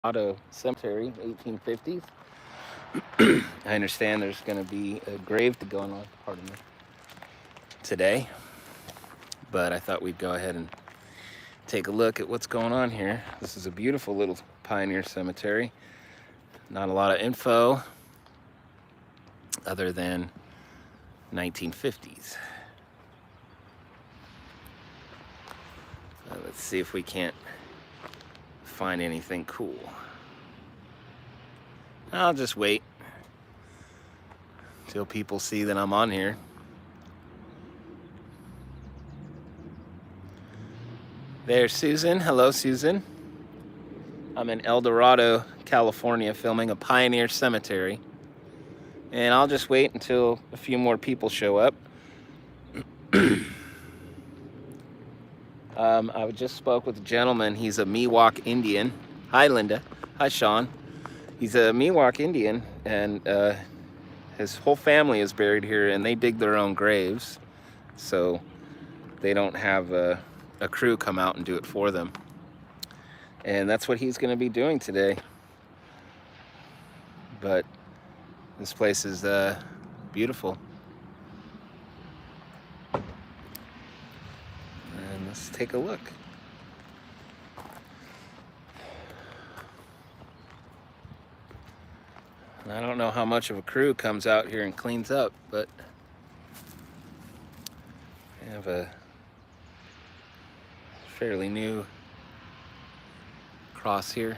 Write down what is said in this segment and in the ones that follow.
Dorado Cemetery, 1850s. I understand there's going to be a grave to go on, pardon me, today, but I thought we'd go ahead and take a look at what's going on here. This is a beautiful little pioneer cemetery. Not a lot of info other than 1950s. Let's see if we can't find anything cool. I'll just wait till people see that I'm on here. There's Susan. Hello, Susan. I'm in El Dorado, California, filming a pioneer cemetery. And I'll just wait until a few more people show up. I just spoke with a gentleman. He's a Miwok Indian. Hi, Linda. Hi, Sean. He's a Miwok Indian, and his whole family is buried here, and they dig their own graves. So they don't have a crew come out and do it for them. And that's what he's going to be doing today. But this place is beautiful. And let's take a look. I don't know how much of a crew comes out here and cleans up, but we have a fairly new cross here.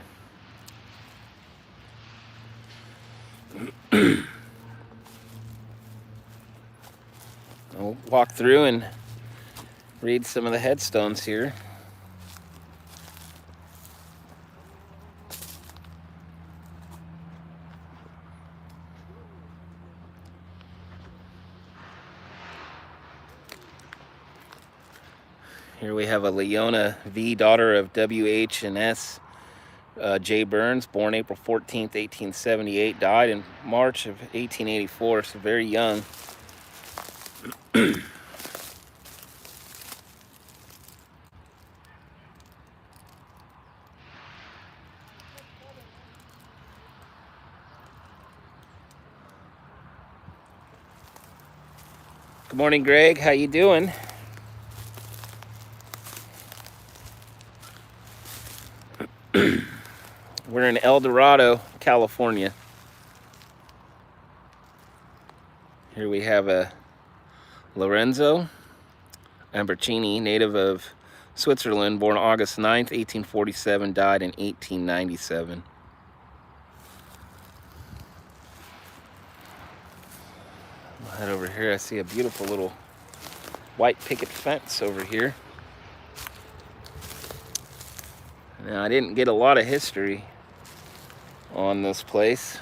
I'll walk through and read some of the headstones here. Here we have a Leona V, daughter of W.H. and S. J. Burns, born April 14th, 1878, died in March of 1884, so very young. Good morning, Greg. How you doing? We're in El Dorado, California. Here we have a Lorenzo Ambercini, native of Switzerland, born August 9th, 1847, died in 1897. I'll head over here. I see a beautiful little white picket fence over here. Now, I didn't get a lot of history on this place.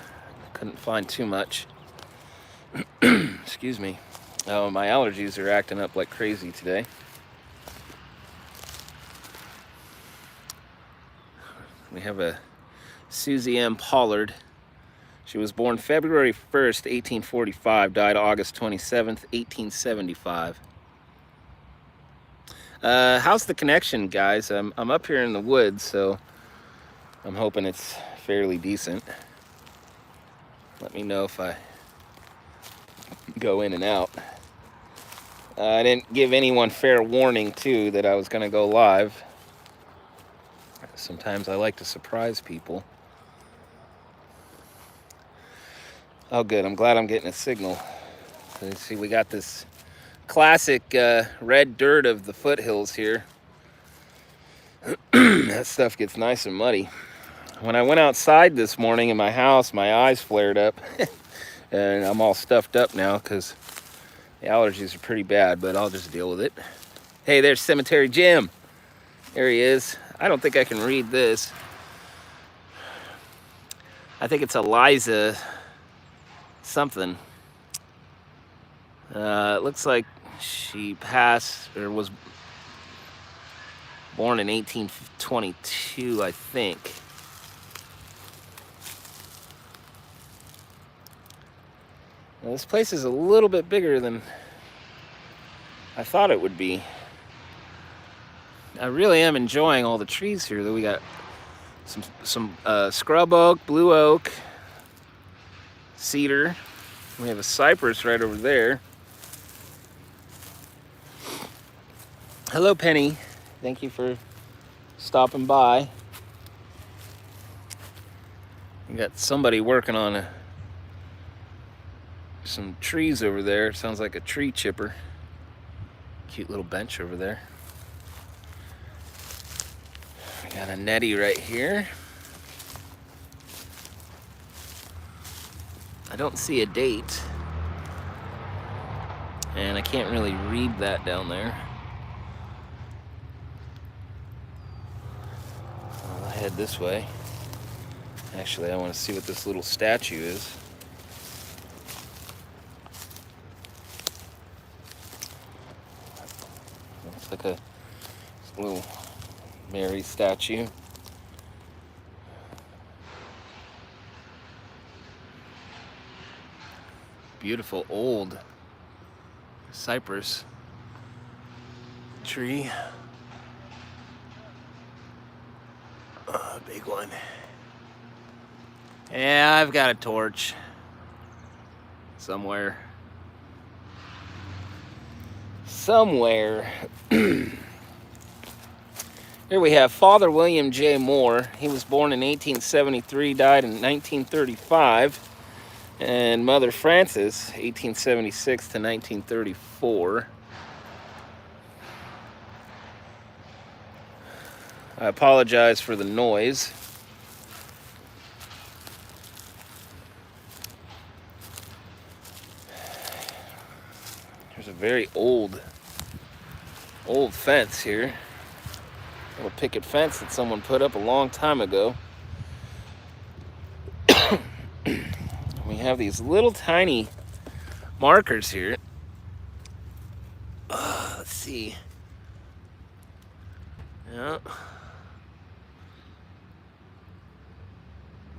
Couldn't find too much. Excuse me. Oh, my allergies are acting up like crazy today. We have a Susie M. Pollard. She was born February 1st, 1845, died August 27th, 1875. How's the connection, guys? I'm up here in the woods, so I'm hoping it's fairly decent. Let me know if I go in and out. I didn't give anyone fair warning, too, that I was going to go live. Sometimes I like to surprise people. Oh, good. I'm glad I'm getting a signal. Let's see, we got this classic red dirt of the foothills here. That stuff gets nice and muddy. When I went outside this morning in my house, my eyes flared up. And I'm all stuffed up now because the allergies are pretty bad, but I'll just deal with it. Hey, there's Cemetery Jim. There he is. I don't think I can read this. I think it's Eliza something. It looks like she passed or was born in 1822, I think. Now, this place is a little bit bigger than I thought it would be. I really am enjoying all the trees here, though. We got Some scrub oak, blue oak, cedar. We have a cypress right over there. Hello, Penny. Thank you for stopping by. We got somebody working on some trees over there. It sounds like a tree chipper. Cute little bench over there. We got a netty right here. I don't see a date, and I can't really read that down there. I'll head this way. Actually, I want to see what this little statue is. Looks like a little Mary statue. Beautiful old cypress tree. Big one. Yeah, I've got a torch somewhere. Here we have Father William J. Moore. He was born in 1873, died in 1935. And Mother Frances, 1876 to 1934. I apologize for the noise. There's a very old fence here. A little picket fence that someone put up a long time ago. We have these little tiny markers here. Let's see. Yeah.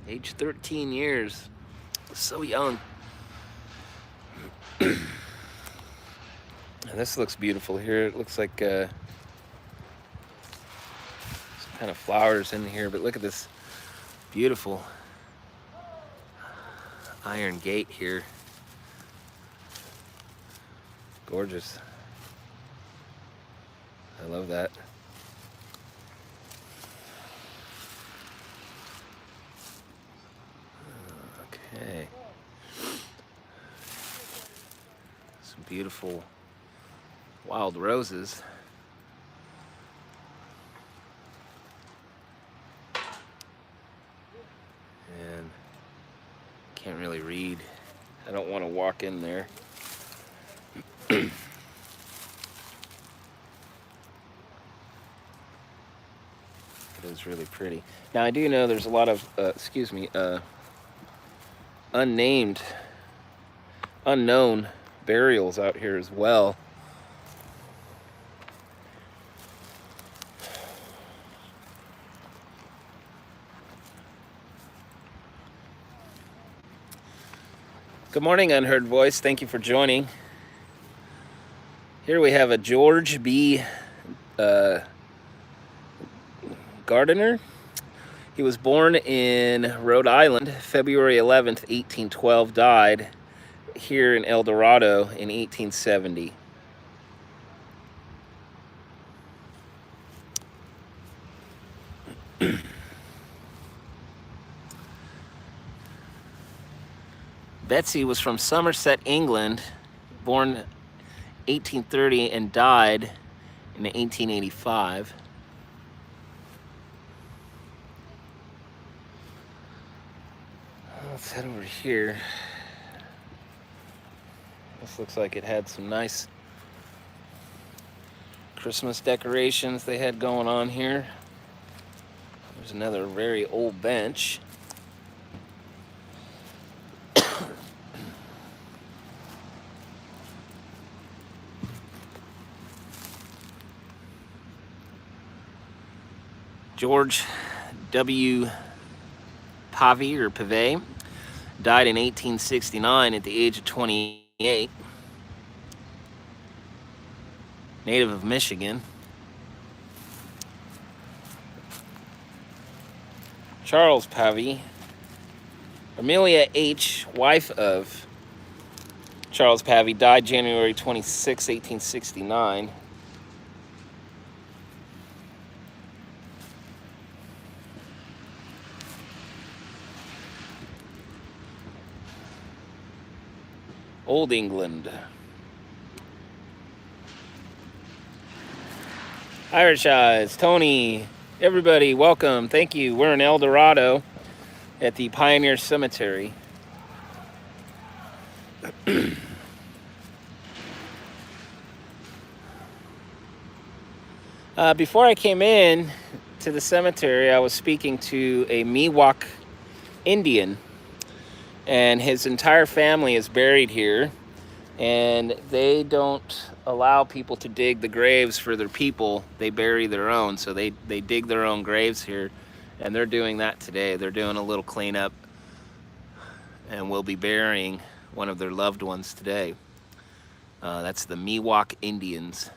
Age 13 years. So young. And this looks beautiful here. It looks like some kind of flowers in here, but look at this beautiful iron gate here. Gorgeous. I love that. Okay. Some beautiful wild roses. And can't really read. I don't want to walk in there. It is really pretty. Now I do know there's a lot of, unknown burials out here as well. Good morning, Unheard Voice. Thank you for joining. Here we have a George B. Gardiner. He was born in Rhode Island, February 11th, 1812, died here in El Dorado in 1870. Betsy was from Somerset, England, born 1830 and died in 1885. Let's head over here. This looks like it had some nice Christmas decorations they had going on here. There's another very old bench. George W. Pavey died in 1869 at the age of 28. Native of Michigan. Charles Pavey. Amelia H., wife of Charles Pavey, died January 26, 1869. Old England. Irish Eyes, Tony, everybody, welcome. Thank you. We're in El Dorado at the Pioneer Cemetery. Before I came in to the cemetery, I was speaking to a Miwok Indian, and his entire family is buried here, and they don't allow people to dig the graves for their people. They bury their own, so they dig their own graves here, and they're doing that today. They're doing a little cleanup, and we'll be burying one of their loved ones today. That's the Miwok Indians.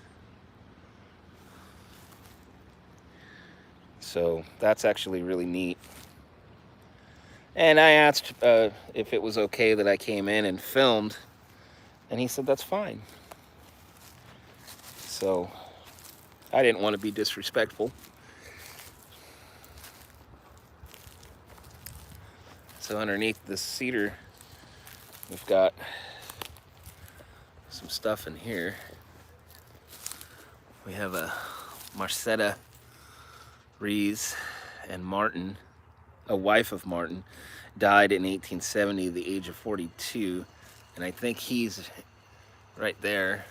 So that's actually really neat. And I asked if it was okay that I came in and filmed, and he said that's fine. So I didn't want to be disrespectful. So underneath this cedar, we've got some stuff in here. We have a Marcetta Rees, and Martin, a wife of Martin, died in 1870 at the age of 42, and I think he's right there,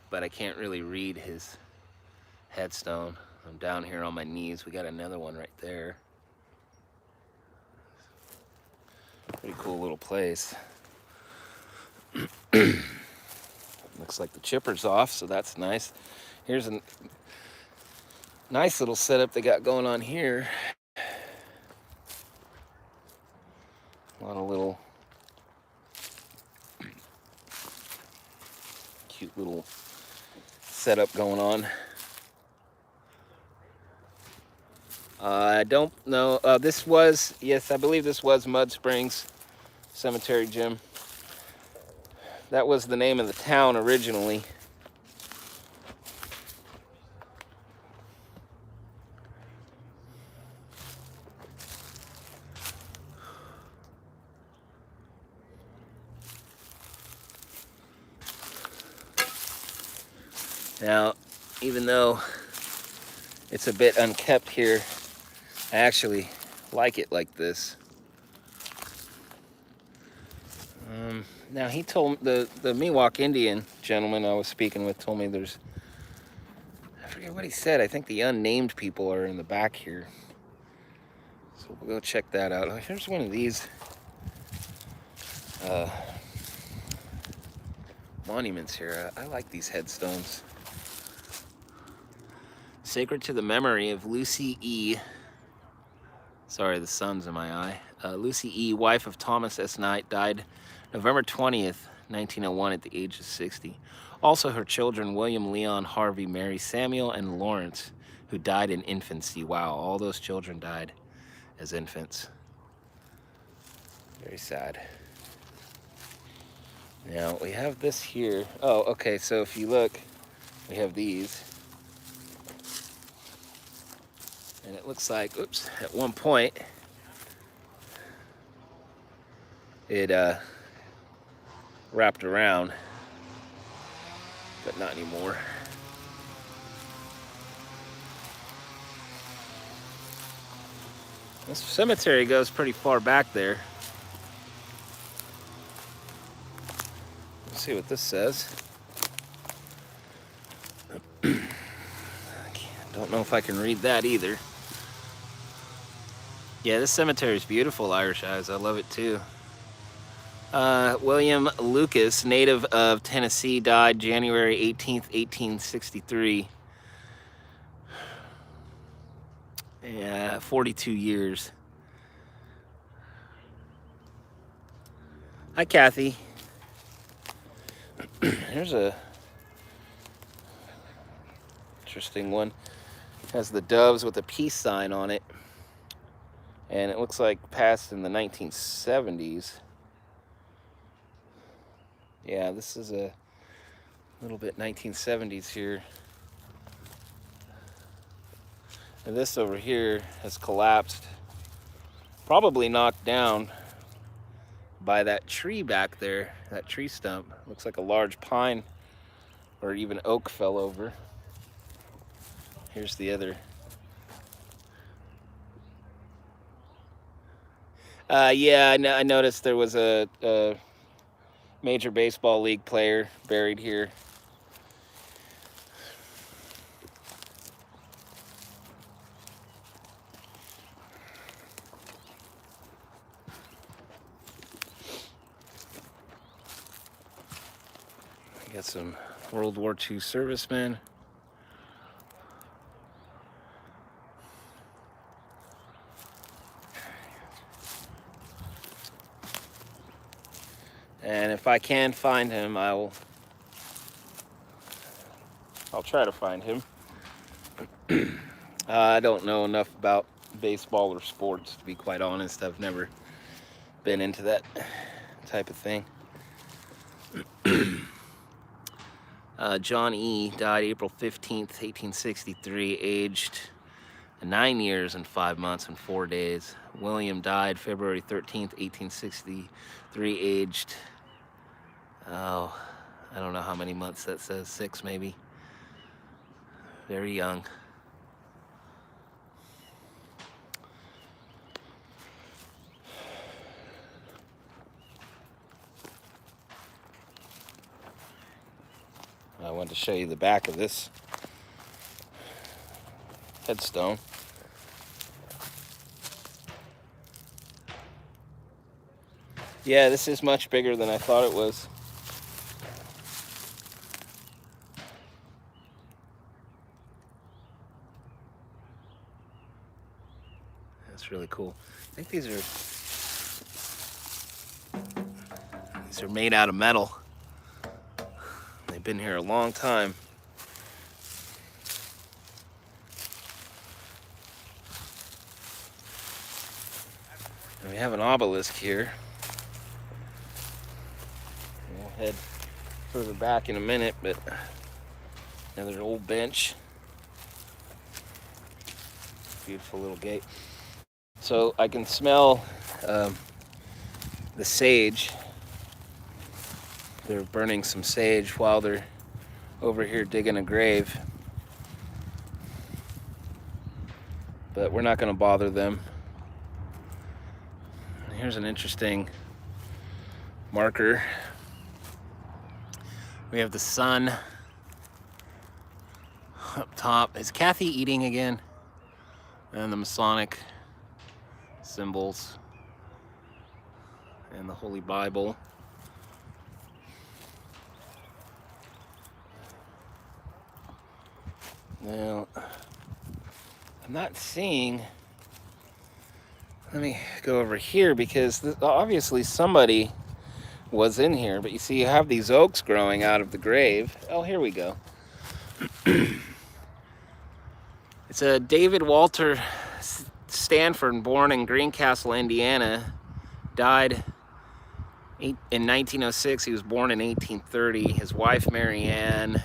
but I can't really read his headstone. I'm down here on my knees. We got another one right there. Pretty cool little place. Looks like the chipper's off, so that's nice. Here's a nice little setup they got going on here. A lot of little cute little setup going on. I don't know. This was, yes, I believe this was Mud Springs Cemetery, Jim. That was the name of the town originally. Now, even though it's a bit unkept here, I actually like it like this. Now he told the Miwok Indian gentleman I was speaking with told me there's, I forget what he said. I think the unnamed people are in the back here. So we'll go check that out. Here's one of these monuments here. I like these headstones. Sacred to the memory of Lucy E. Sorry, the sun's in my eye. Lucy E., wife of Thomas S. Knight, died November 20th, 1901 at the age of 60. Also her children, William, Leon, Harvey, Mary, Samuel, and Lawrence, who died in infancy. Wow, all those children died as infants. Very sad. Now, we have this here. Oh, okay, so if you look, we have these. And it looks like, oops, at one point, it wrapped around, but not anymore. This cemetery goes pretty far back there. Let's see what this says. Don't know if I can read that either. Yeah, this cemetery is beautiful, Irish Eyes. I love it too. William Lucas, native of Tennessee, died January 18th, 1863. Yeah, 42 years. Hi, Kathy. Here's a interesting one. Has the doves with a peace sign on it. And it looks like passed in the 1970s. Yeah, this is a little bit 1970s here. And this over here has collapsed, probably knocked down by that tree back there, that tree stump. Looks like a large pine or even oak fell over. Here's the other. Yeah, I noticed there was a Major Baseball League player buried here. Got some World War II servicemen. And if I can find him, I'll try to find him. I don't know enough about baseball or sports, to be quite honest. I've never been into that type of thing. John E. died April 15th, 1863, aged 9 years and 5 months and 4 days. William died February 13th, 1863, aged, I don't know how many months that says, 6 maybe. Very young. I wanted to show you the back of this headstone. Yeah, this is much bigger than I thought it was. That's really cool. I think these are made out of metal. They've been here a long time. And we have an obelisk here. We'll head further back in a minute, but another old bench. Beautiful little gate. So I can smell the sage. They're burning some sage while they're over here digging a grave. But we're not going to bother them. Here's an interesting marker. We have the sun up top. Is Kathy eating again? And the Masonic symbols and the Holy Bible. Now, I'm not seeing. Let me go over here because obviously somebody was in here, but you see you have these oaks growing out of the grave. Oh, here we go. It's a David Walter Stanford, born in Greencastle, Indiana, died in 1906. He was born in 1830. His wife, Mary Ann,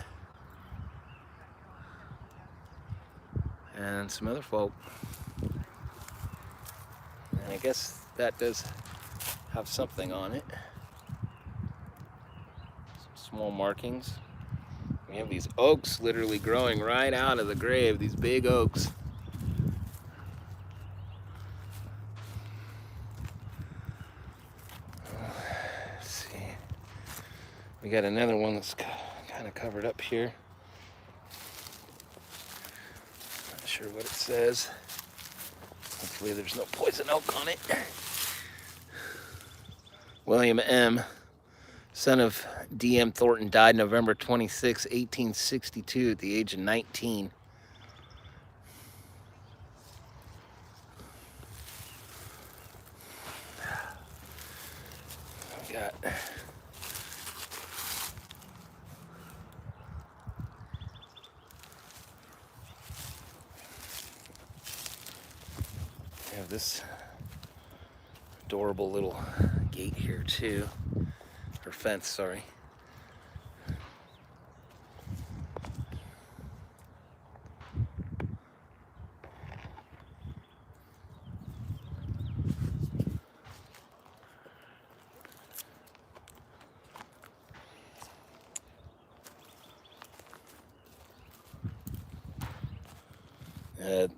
and some other folk. And I guess that does have something on it. Some small markings. We have these oaks literally growing right out of the grave, these big oaks. Let's see. We got another one that's kind of covered up here. Not sure what it says. Hopefully there's no poison oak on it. William M., son of D.M. Thornton, died November 26, 1862 at the age of 19. We got have this adorable little gate here too, or fence, sorry.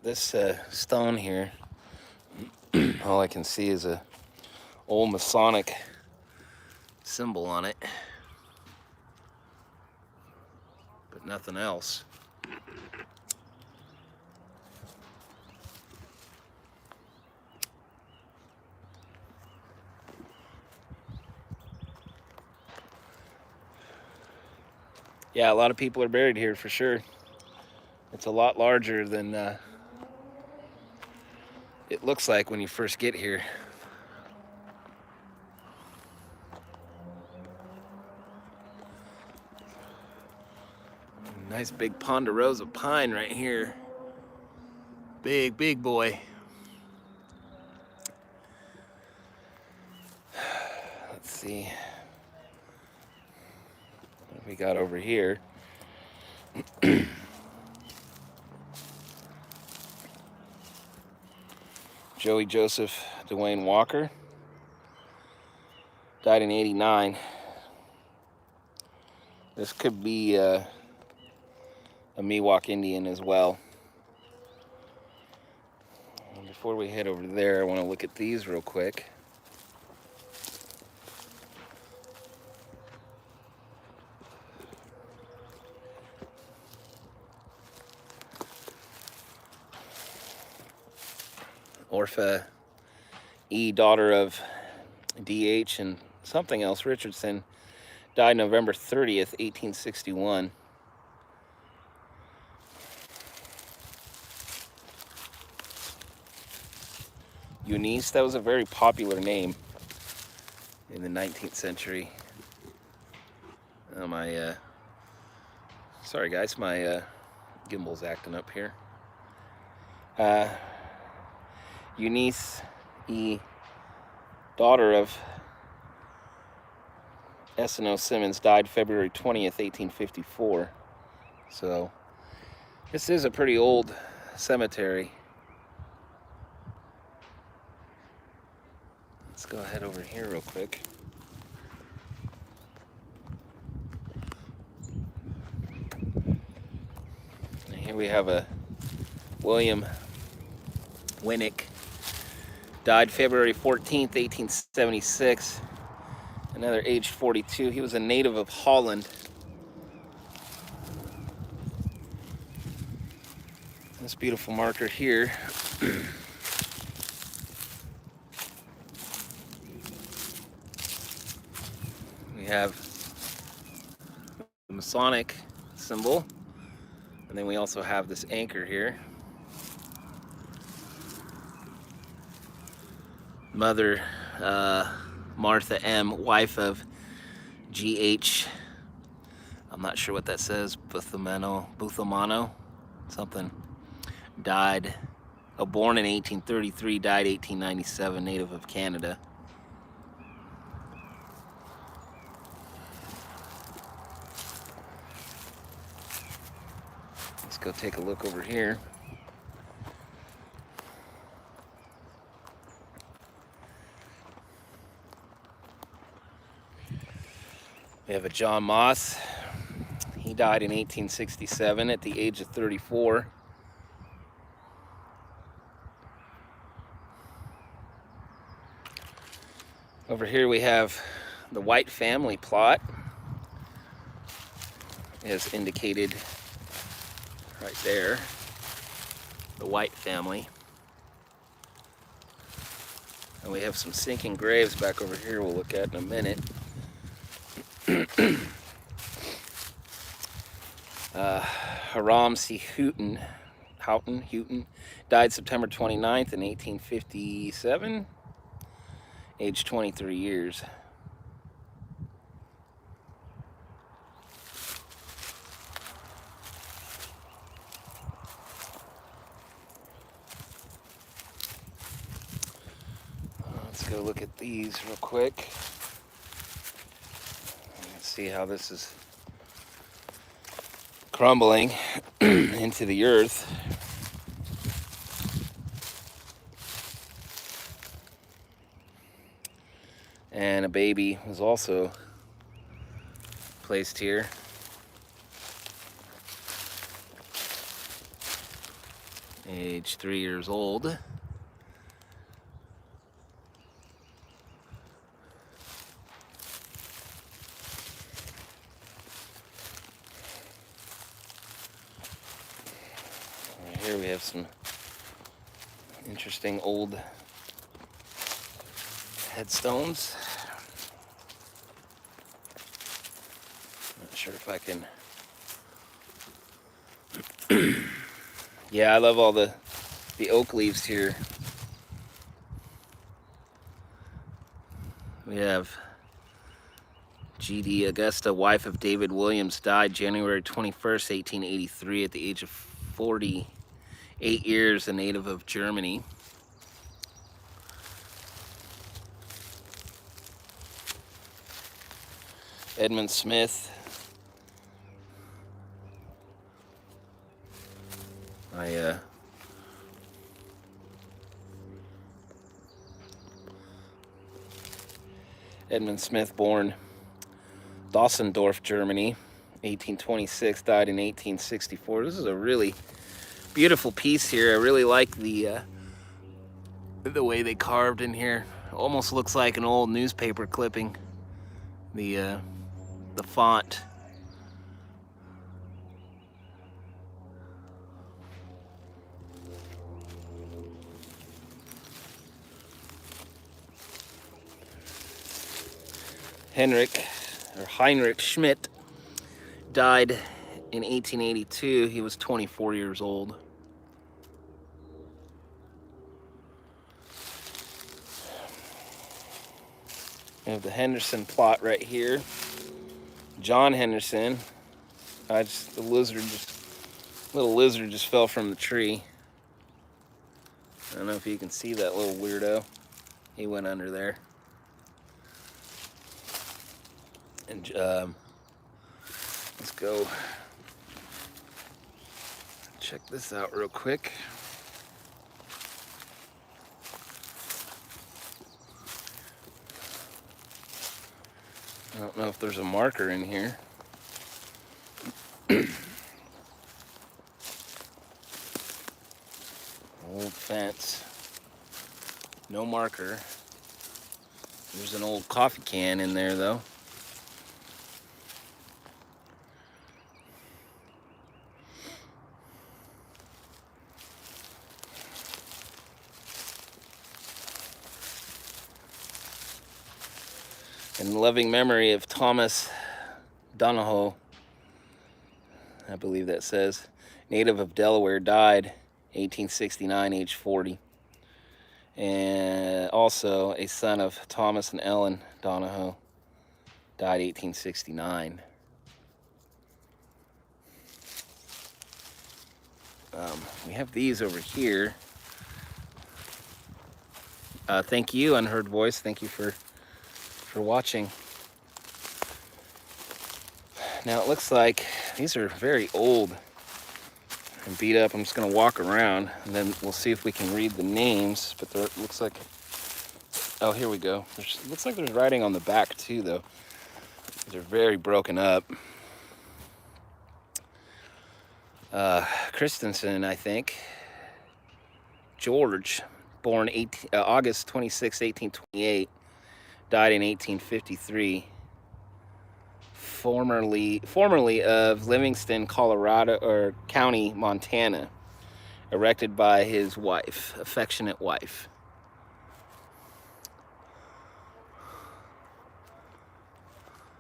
This stone here, all I can see is a old Masonic symbol on it, but nothing else. Yeah, a lot of people are buried here for sure. It's a lot larger than it looks like when you first get here. Nice big ponderosa pine right here. Big boy. Let's see what we got over here. Joey Joseph Dwayne Walker died in '89. This could be a Miwok Indian as well. And before we head over there, I want to look at these real quick. Orpha E, daughter of D.H. and something else, Richardson, died November 30th, 1861. Eunice, that was a very popular name in the 19th century. Sorry guys, my gimbal's acting up here. Eunice E, daughter of S&O Simmons, died February 20th, 1854. So this is a pretty old cemetery. Let's go ahead over here real quick. And here we have a William Winnick, died February 14th, 1876. Another aged 42. He was a native of Holland. This beautiful marker here. We have the Masonic symbol, and then we also have this anchor here. Mother Martha M., wife of G.H. I'm not sure what that says, Buthamano, something. Died, born in 1833, died 1897, native of Canada. Let's go take a look over here. We have a John Moss. He died in 1867 at the age of 34. Over here we have the White family plot, as indicated right there. The White family. And we have some sinking graves back over here we'll look at in a minute. Hiram C. Houghton died September 29th in 1857, age 23 years. go look at these real quick. Let's see how this is crumbling into the earth. And a baby was also placed here. Age 3 years old. Right here we have some interesting old headstones. Not sure if I can. Yeah, I love all the oak leaves here. We have G.D. Augusta, wife of David Williams, died January 21st, 1883 at the age of 48 years, a native of Germany. Edmund Smith. Edmund Smith, born Dossendorf, Germany, 1826, died in 1864. This is a really beautiful piece here. I really like the way they carved in here. Almost looks like an old newspaper clipping. The font. Heinrich Schmidt died in 1882. He was 24 years old. We have the Henderson Plot right here. John Henderson. Little lizard just fell from the tree. I don't know if you can see that little weirdo. He went under there. And let's go check this out real quick. I don't know if there's a marker in here. Old fence. No marker. There's an old coffee can in there though. In loving memory of Thomas Donahoe, I believe that says, native of Delaware, died 1869, age 40. And also a son of Thomas and Ellen Donahoe, died 1869. We have these over here. Thank you, Unheard Voice. Thank you for watching. Now it looks like these are very old and beat up. I'm just going to walk around and then we'll see if we can read the names. But there looks like, oh, here we go. Looks like there's writing on the back too, though. They're very broken up. Christensen, I think. George, born August 26, 1828. Died in 1853. Formerly of Livingston, Colorado, or County, Montana. Erected by his wife, affectionate wife.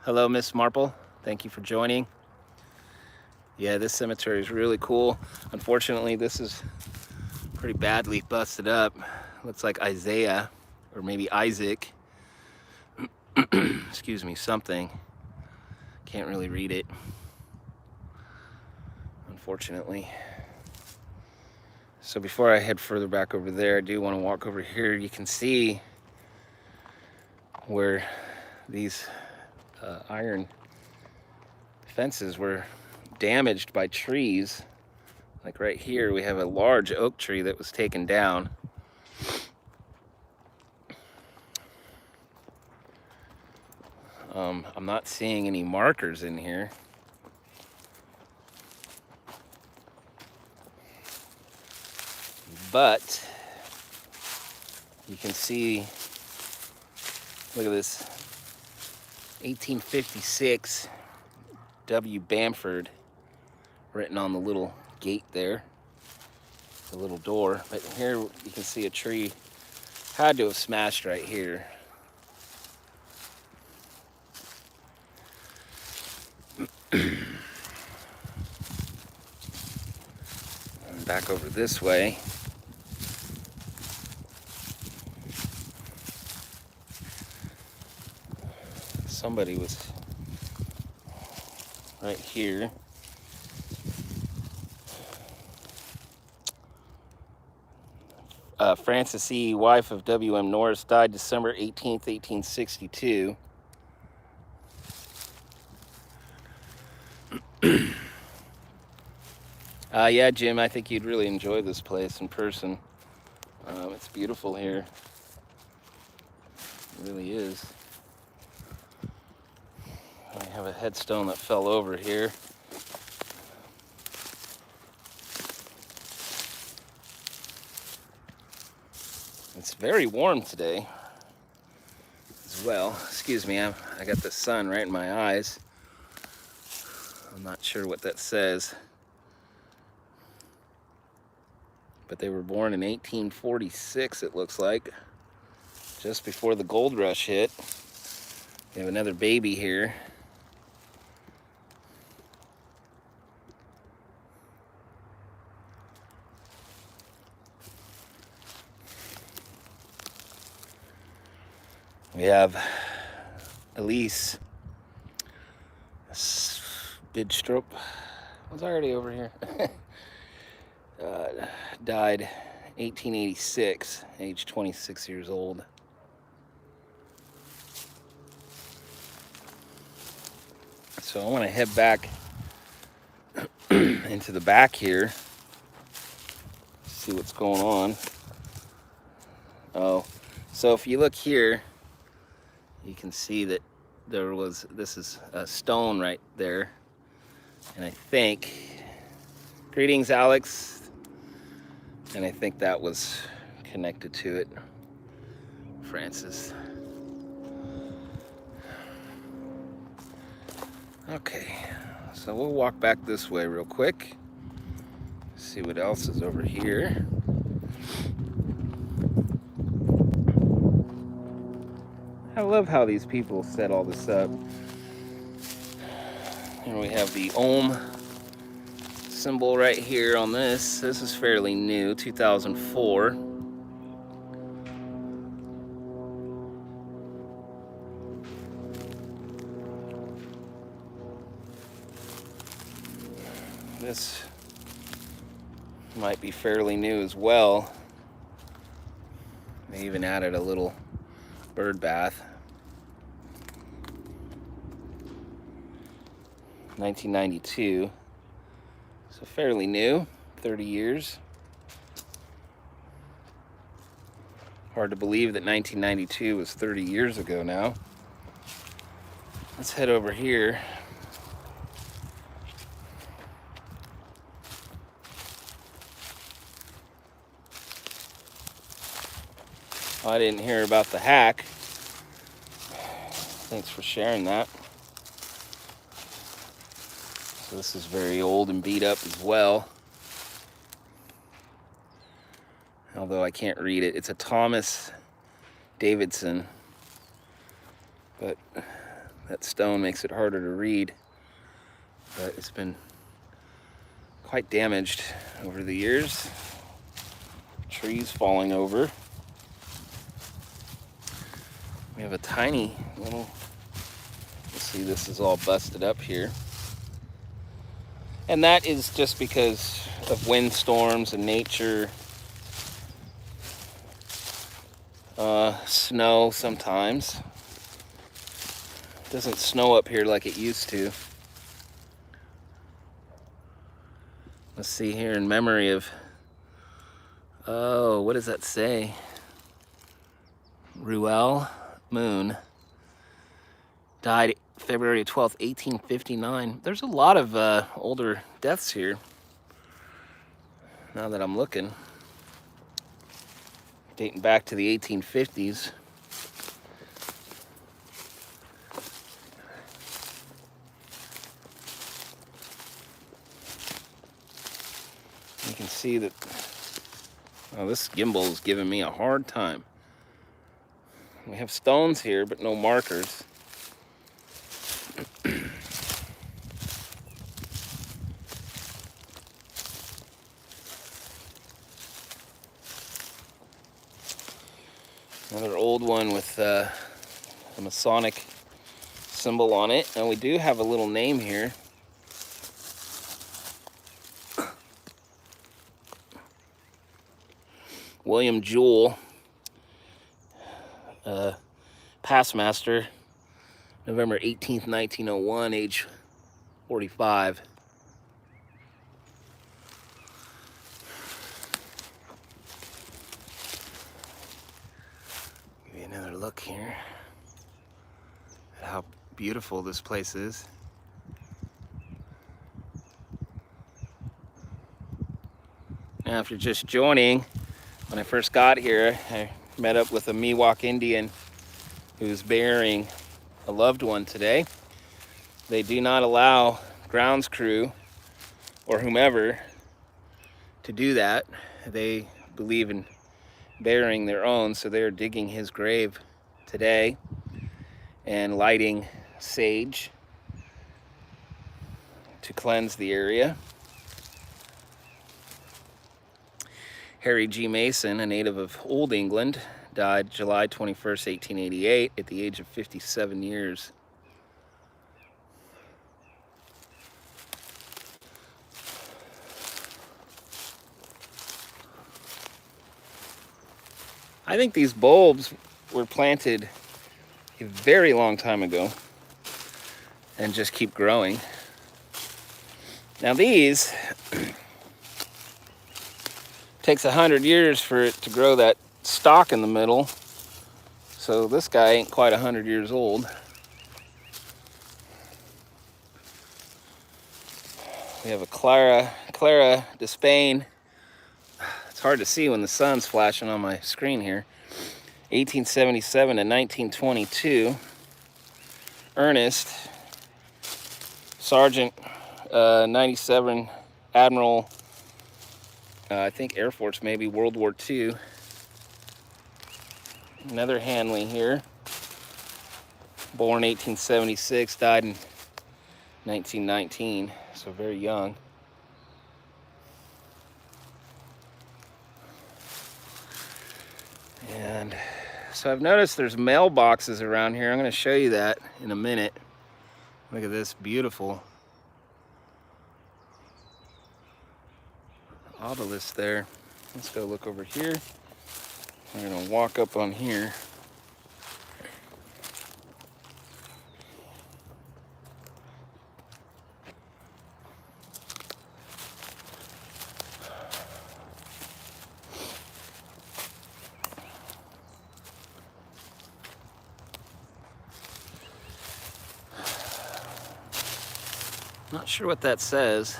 Hello, Miss Marple. Thank you for joining. Yeah, this cemetery is really cool. Unfortunately, this is pretty badly busted up. Looks like Isaiah, or maybe Isaac. Excuse me, something. Can't really read it, unfortunately. So before I head further back over there, I do want to walk over here. You can see where these iron fences were damaged by trees. Like right here, we have a large oak tree that was taken down. I'm not seeing any markers in here. But you can see, look at this, 1856 W. Bamford written on the little gate there, the little door. But here you can see a tree had to have smashed right here. And back over this way. Somebody was right here. Frances E., wife of W.M. Norris, died December 18th, 1862. Yeah, Jim, I think you'd really enjoy this place in person. It's beautiful here. It really is. I have a headstone that fell over here. It's very warm today as well. Excuse me, I got the sun right in my eyes. I'm not sure what that says. But they were born in 1846, it looks like. Just before the gold rush hit. We have another baby here. We have Elise Bidstrup. Was already over here. Died 1886, age 26 years old. So I want to head back into the back here, see what's going on. Oh, so if you look here, you can see that this is a stone right there. And I think, greetings, Alex. And I think that was connected to it, Francis. Okay, so we'll walk back this way real quick. See what else is over here. I love how these people set all this up. And we have the Ohm symbol right here on this. This is fairly new, 2004. This might be fairly new as well. They even added a little bird bath. 1992. So fairly new, 30 years. Hard to believe that 1992 was 30 years ago now. Let's head over here. Oh, I didn't hear about the hack. Thanks for sharing that. So this is very old and beat up as well. Although I can't read it. It's a Thomas Davidson. But that stone makes it harder to read. But it's been quite damaged over the years. Trees falling over. We have a tiny little, you see this is all busted up here. And that is just because of windstorms and nature, snow sometimes. Doesn't snow up here like it used to. Let's see here, in memory of, oh, what does that say? Ruel Moon died February 12th, 1859. There's a lot of older deaths here, now that I'm looking. Dating back to the 1850s. You can see that, oh, this gimbal is giving me a hard time. We have stones here, but no markers. Another old one with a Masonic symbol on it. And we do have a little name here. William Jewell, Passmaster, November 18th, 1901, age 45. Give you another look here at how beautiful this place is. Now, if you're just joining, when I first got here, I met up with a Miwok Indian who's burying a loved one today. They do not allow grounds crew or whomever to do that. They believe in burying their own, so they're digging his grave today and lighting sage to cleanse the area. Harry G. Mason, a native of Old England, died July 21st, 1888, at the age of 57 years. I think these bulbs were planted a very long time ago and just keep growing. Now these, takes 100 years for it to grow that stalk in the middle. So this guy ain't quite 100 years old. We have a Clara de Spain. It's hard to see when the sun's flashing on my screen here. 1877 to 1922. Ernest, Sergeant, 97 Admiral, I think Air Force, maybe World War II. Another Hanley here. Born 1876, died in 1919, so very young. And so I've noticed there's mailboxes around here. I'm going to show you that in a minute. Look at this beautiful obelisk there. Let's go look over here. We're going to walk up on here. Not sure what that says.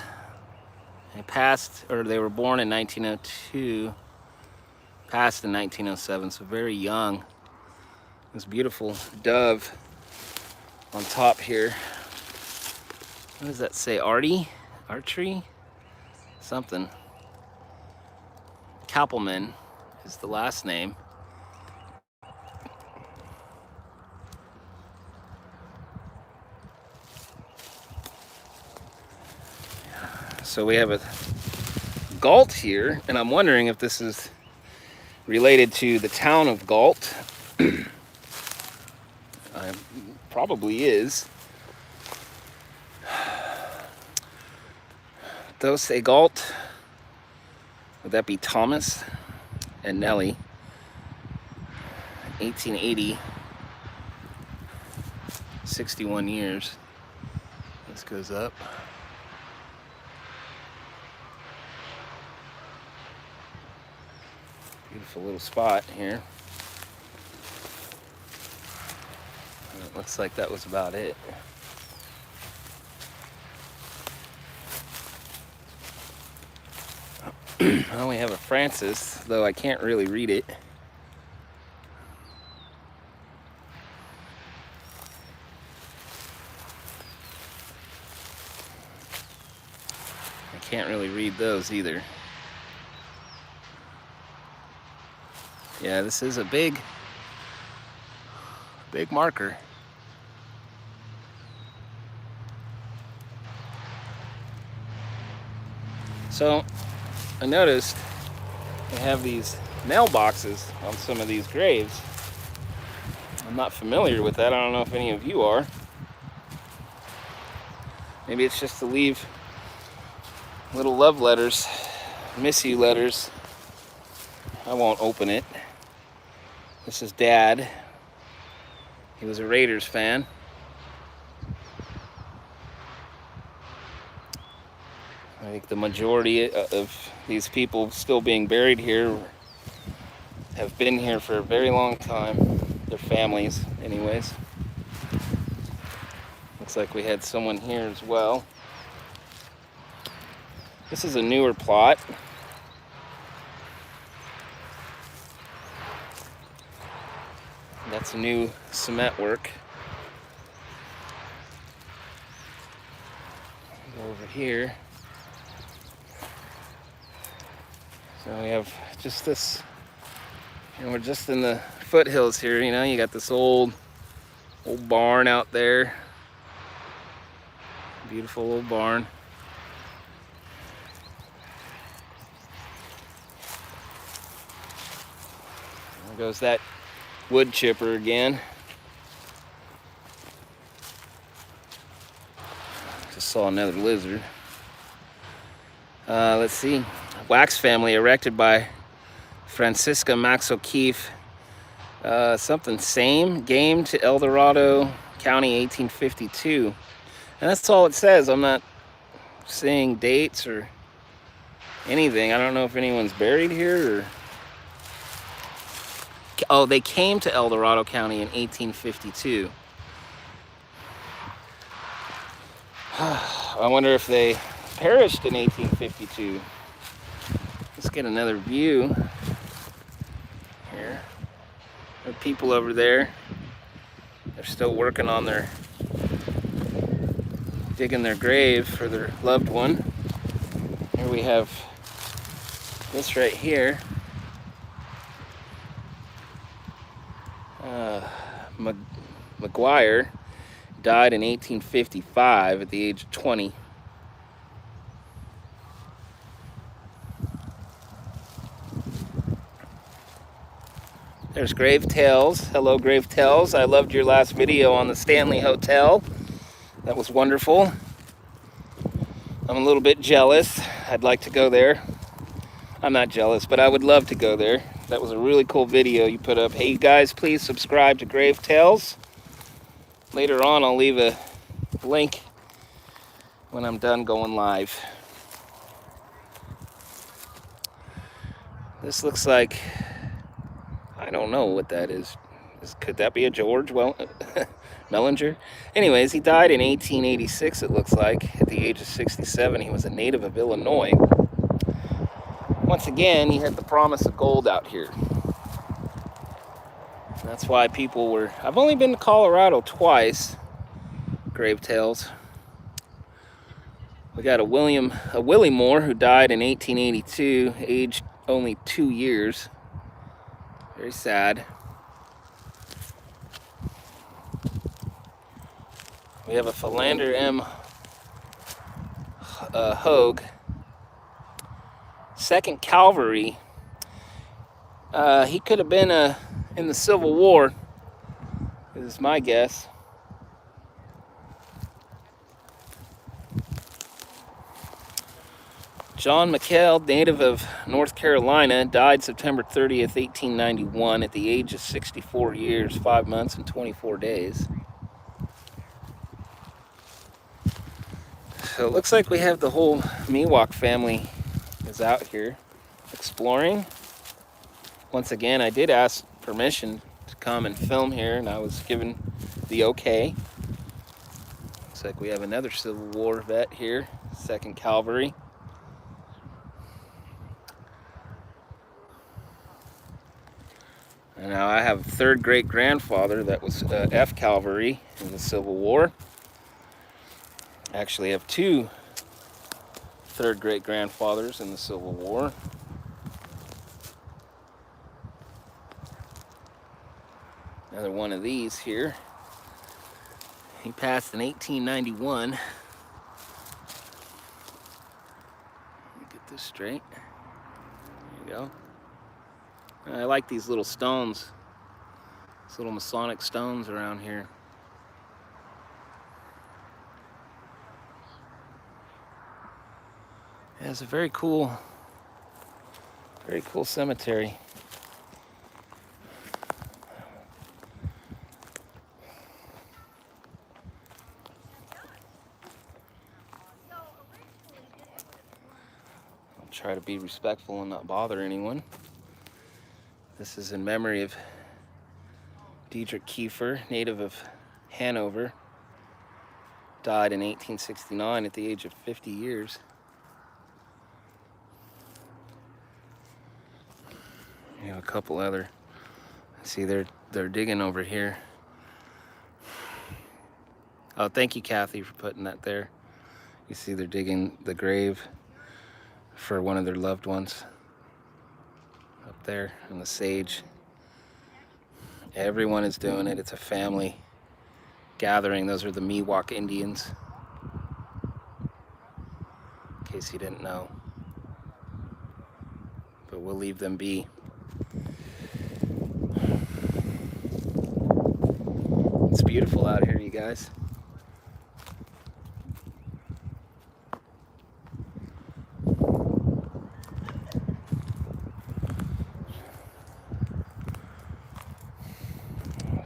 They were born in 1902, passed in 1907, so very young. This beautiful dove on top here. What does that say? Archery? Something. Kappelman is the last name. So we have a Galt here, and I'm wondering if this is related to the town of Galt. Probably is. Those say Galt. Would that be Thomas and Nellie? 1880. 61 years. This goes up. Beautiful little spot here. And it looks like that was about it. Well, we have a Francis, though I can't really read it. I can't really read those either. Yeah, this is a big marker. So I noticed they have these mailboxes on some of these graves. I'm not familiar with that. I don't know if any of you are. Maybe it's just to leave little love letters, miss you letters. I won't open it. This is Dad. He was a Raiders fan. I think the majority of these people still being buried here have been here for a very long time. Their families, anyways. Looks like we had someone here as well. This is a newer plot. That's new cement work. Go over here. So we have just this, and we're just in the foothills here, you know, you got this old barn out there. Beautiful old barn. There goes that wood chipper again. Just saw another lizard. Let's see. Wax family erected by Francisca Max O'Keefe. Something same game to El Dorado County 1852. And that's all it says. I'm not seeing dates or anything. I don't know if anyone's buried here or... Oh, they came to El Dorado County in 1852. I wonder if they perished in 1852. Let's get another view here. There are people over there. They're still working on their, digging their grave for their loved one. Here we have this right here. McGuire died in 1855 at the age of 20. There's Grave Tales. Hello, Grave Tales. I loved your last video on the Stanley Hotel. That was wonderful. I'm a little bit jealous. I'd like to go there. I'm not jealous, but I would love to go there. That was a really cool video you put up. Hey, you guys, please subscribe to Grave Tales. Later on, I'll leave a link when I'm done going live. This looks like... I don't know what that is. Could that be a George Mellinger? Anyways, he died in 1886, it looks like, at the age of 67. He was a native of Illinois. Once again, he had the promise of gold out here. That's why people were... I've only been to Colorado twice, Grave Tales. We got a Willie Moore who died in 1882, aged only 2 years. Very sad. We have a Philander M. Hogue. 2nd Cavalry. He could have been in the Civil War, is my guess. John Mikhail, native of North Carolina, died September 30th, 1891 at the age of 64 years, 5 months, and 24 days. So it looks like we have the whole Miwok family is out here exploring. Once again, I did ask permission to come and film here, and I was given the okay. Looks like we have another Civil War vet here, 2nd Cavalry. And now I have a 3rd great-grandfather that was F Cavalry in the Civil War. Actually, I have 2 3rd great-grandfathers in the Civil War. Another one of these here. He passed in 1891. Let me get this straight. There you go. I like these little stones. These little Masonic stones around here. Yeah, it's a very cool cemetery. I'll try to be respectful and not bother anyone. This is in memory of Diedrich Kiefer, native of Hanover. Died in 1869 at the age of 50 years. You have a couple other. See, they're digging over here. Oh, thank you, Kathy, for putting that there. You see, they're digging the grave for one of their loved ones up there in the sage. Everyone is doing it. It's a family gathering. Those are the Miwok Indians, in case you didn't know. But we'll leave them be. It's beautiful out here, you guys.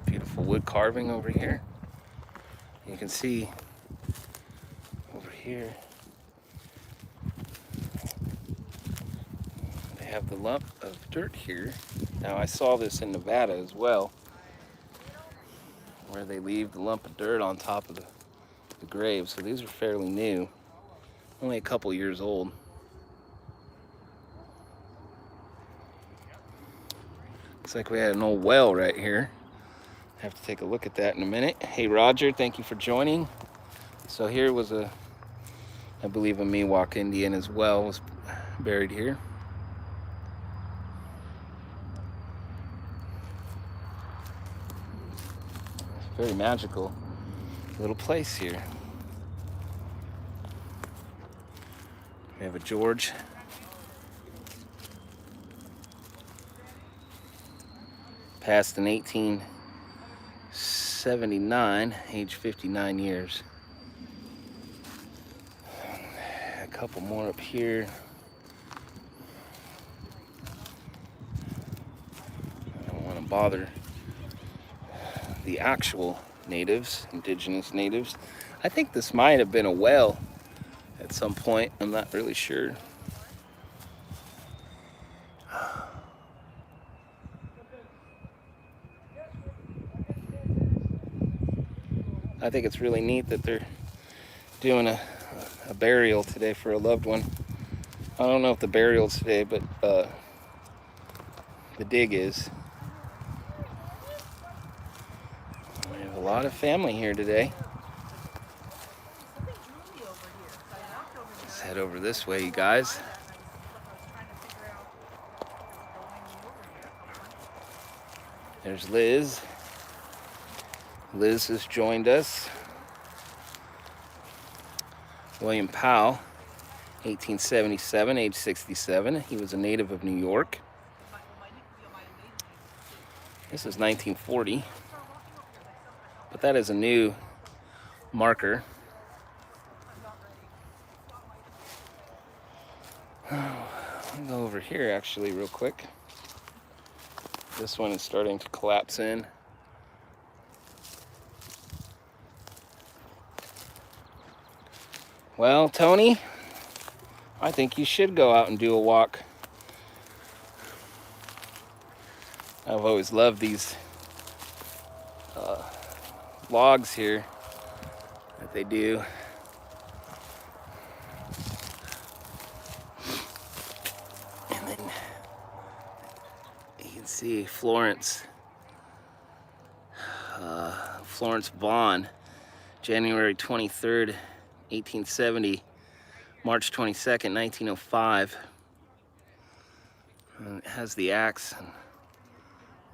Beautiful wood carving over here. You can see over here they have the lump of dirt here. Now, I saw this in Nevada as well, where they leave the lump of dirt on top of the grave. So these are fairly new, only a couple years old. Looks like we had an old well right here. Have to take a look at that in a minute. Hey Roger, thank you for joining. So here was I believe a Miwok Indian as well was buried here. Very magical little place here. We have a George. Passed in 1879, age 59 years. A couple more up here. I don't want to bother the actual natives, indigenous natives. I think this might have been a well at some point. I'm not really sure. I think it's really neat that they're doing a burial today for a loved one. I don't know if the burial's today, but the dig is. We have a lot of family here today. Let's head over this way, you guys. There's Liz. Liz has joined us. William Powell, 1877, age 67. He was a native of New York. This is 1940. But that is a new marker. I'll go over here actually real quick. This one is starting to collapse in. Well, Tony, I think you should go out and do a walk. I've always loved these logs here that they do. And then you can see Florence Vaughn, January 23rd, 1870, March 22nd, 1905. And it has the axe and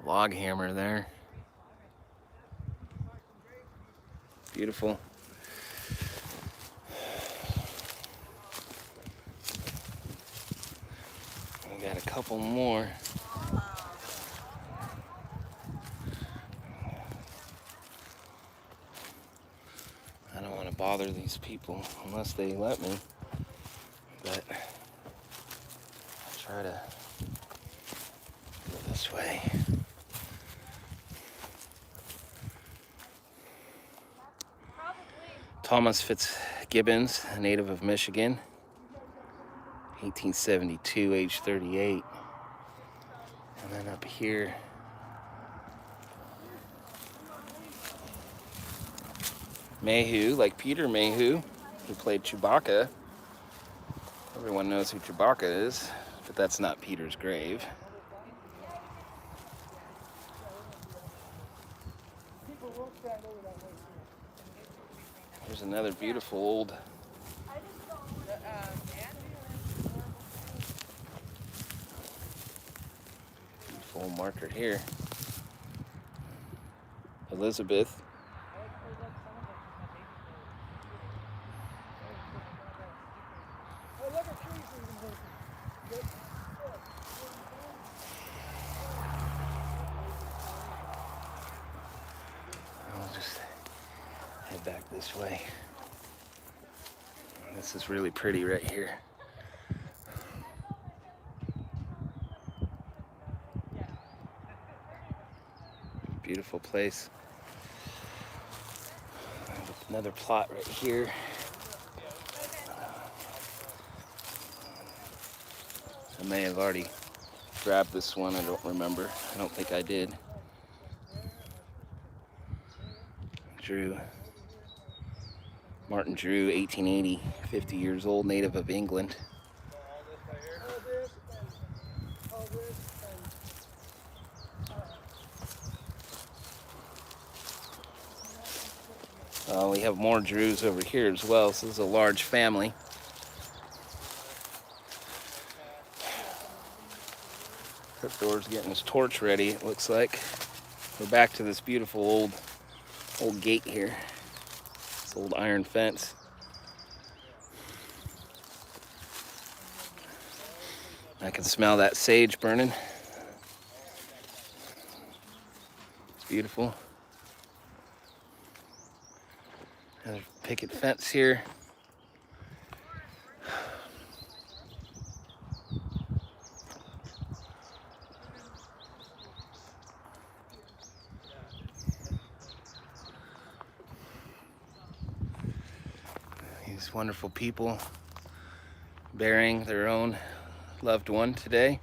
log hammer there. Beautiful. We got a couple more. I don't want to bother these people unless they let me, but I'll try to go this way. Thomas Fitzgibbons, a native of Michigan, 1872, age 38. And then up here, Mayhew, like Peter Mayhew, who played Chewbacca. Everyone knows who Chewbacca is, but that's not Peter's grave. Here's another beautiful old marker here. Elizabeth. I'll just head back this way. This is really pretty right here. Beautiful place. Another plot right here. I may have already grabbed this one, I don't remember. I don't think I did. Martin Drew, 1880, 50 years old, native of England. We have more Drews over here as well, so this is a large family. Cryptor's getting his torch ready, it looks like. We're back to this beautiful old gate here. This old iron fence. I can smell that sage burning. It's beautiful. Another picket fence here. These wonderful people burying their own loved one today.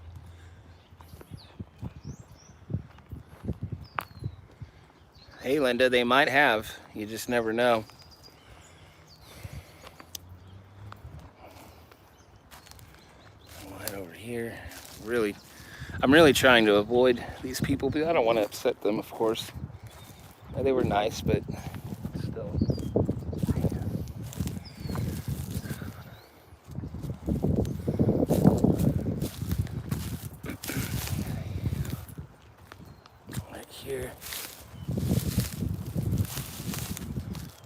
Hey Linda, they might have. You just never know. Right over here. I'm really trying to avoid these people, but I don't want to upset them, of course. They were nice, but still. Here.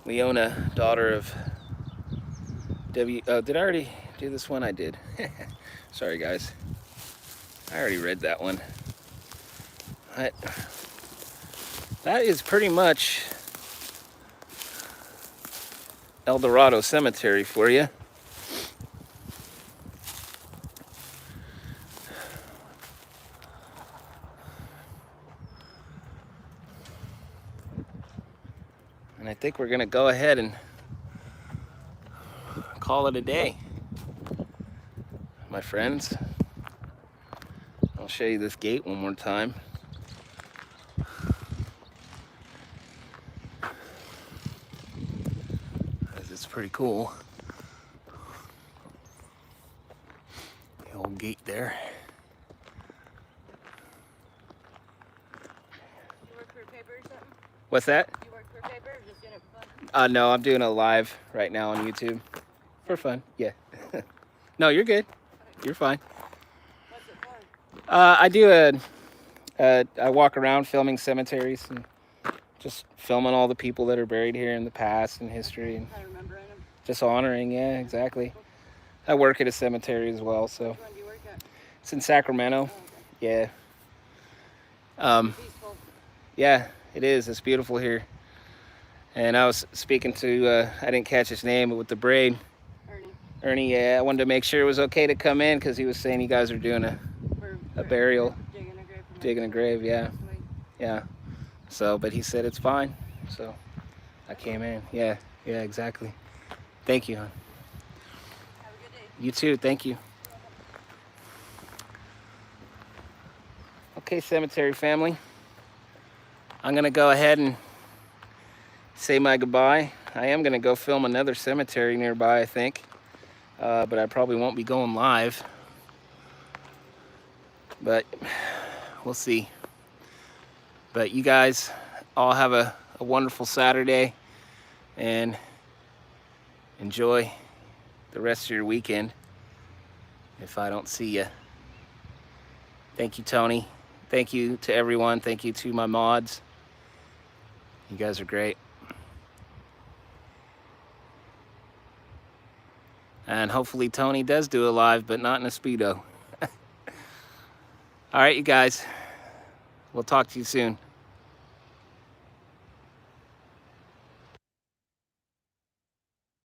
Leona, daughter of did I already do this one? I did. Sorry guys. I already read that one. That is pretty much El Dorado Cemetery for you. And I think we're going to go ahead and call call it a day, my friends. I'll show you this gate one more time. It's pretty cool. The old gate there. You work for a paper or something? What's that? You work for a paper or just doing it for fun? No, I'm doing a live right now on YouTube. For fun, yeah. No, you're good. You're fine. What's it for? I do I walk around filming cemeteries and just filming all the people that are buried here in the past and history, and I remember them. just honoring. Yeah, exactly. I work at a cemetery as well, so Which one do you work at? it's in Sacramento. Oh, okay. Yeah. Peaceful. Yeah, it is. It's beautiful here. And I was speaking to I didn't catch his name, but with the braid, Ernie. Yeah, I wanted to make sure it was okay to come in because he was saying you guys are doing a burial, digging a grave. Yeah, yeah. So, but he said it's fine. So I came in. Yeah, yeah, exactly. Thank you, hon. Have a good day. You too. Thank you. Okay, cemetery family. I'm gonna go ahead and say my goodbye. I am gonna go film another cemetery nearby, I think. But I probably won't be going live. But we'll see. But you guys all have a wonderful Saturday and enjoy the rest of your weekend if I don't see you. Thank you, Tony. Thank you to everyone. Thank you to my mods. You guys are great. And hopefully Tony does do a live, but not in a Speedo. All right, you guys. We'll talk to you soon.